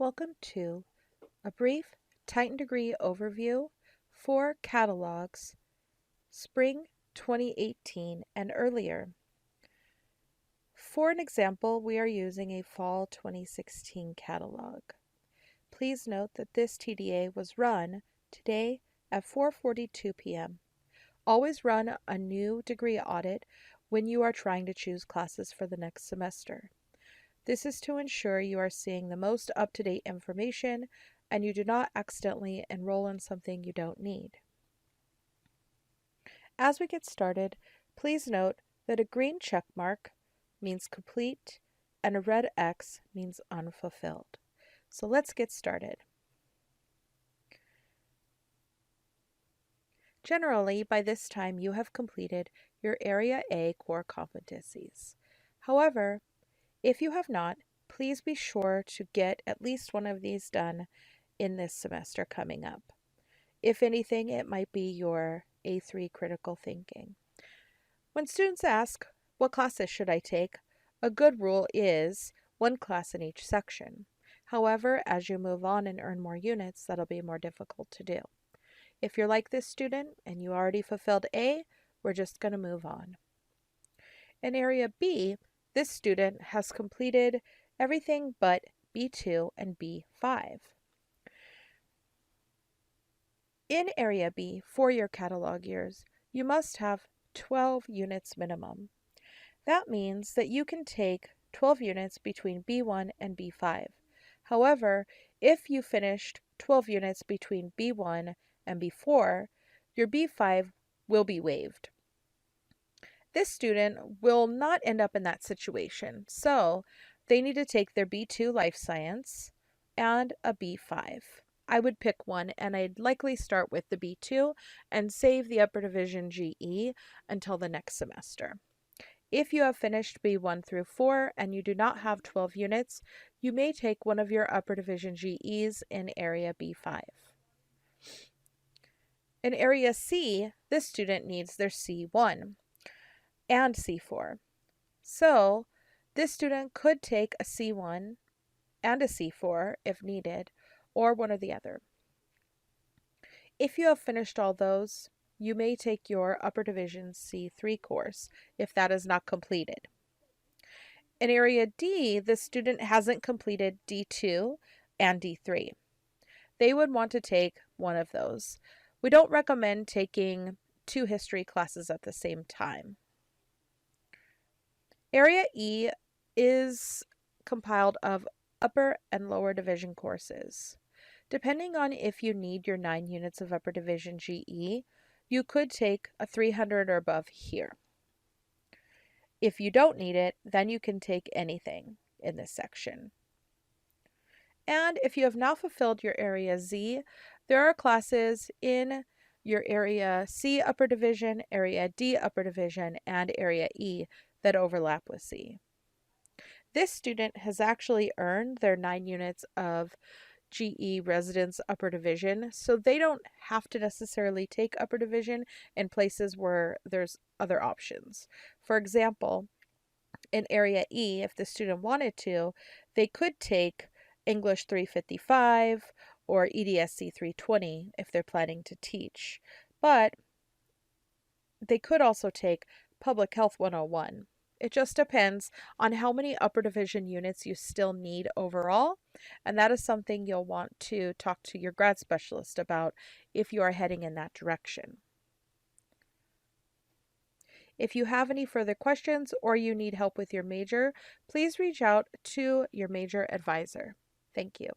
Welcome to a brief Titan degree overview for catalogs, spring 2018 and earlier. For an example, we are using a fall 2016 catalog. Please note that this TDA was run today at 4:42 p.m. Always run a new degree audit when you are trying to choose classes for the next semester. This is to ensure you are seeing the most up-to-date information and you do not accidentally enroll in something you don't need. As we get started, please note that a green check mark means complete and a red X means unfulfilled. So let's get started. Generally, by this time you have completed your Area A core competencies. However, if you have not, please be sure to get at least one of these done in this semester coming up. If anything, it might be your A3 critical thinking. When students ask, what classes should I take? A good rule is one class in each section. However, as you move on and earn more units, that'll be more difficult to do. If you're like this student and you already fulfilled A, we're just going to move on. In Area B, this student has completed everything but B2 and B5. In Area B, for your catalog years, you must have 12 units minimum. That means that you can take 12 units between B1 and B5. However, if you finished 12 units between B1 and B4, your B5 will be waived. This student will not end up in that situation, so they need to take their B2 Life Science and a B5. I would pick one, and I'd likely start with the B2 and save the upper division GE until the next semester. If you have finished B1 through 4 and you do not have 12 units, you may take one of your upper division GEs in Area B5. In Area C, this student needs their C1 and C4. So this student could take a C1 and a C4 if needed, or one or the other. If you have finished all those, you may take your upper division C3 course if that is not completed. In Area D, the student hasn't completed D2 and D3. They would want to take one of those. We don't recommend taking 2 history classes at the same time. Area E is compiled of upper and lower division courses. Depending on if you need your 9 units of upper division GE, you could take a 300 or above here. If you don't need it, then you can take anything in this section. And if you have now fulfilled your Area Z, there are classes in your Area C upper division, Area D upper division, and Area E that overlap with C. This student has actually earned their 9 units of GE residence upper division, so they don't have to necessarily take upper division in places where there's other options. For example, in Area E, if the student wanted to, they could take English 355 or EDSC 320 if they're planning to teach, but they could also take Public Health 101. It just depends on how many upper division units you still need overall, and that is something you'll want to talk to your grad specialist about if you are heading in that direction. If you have any further questions or you need help with your major, please reach out to your major advisor. Thank you.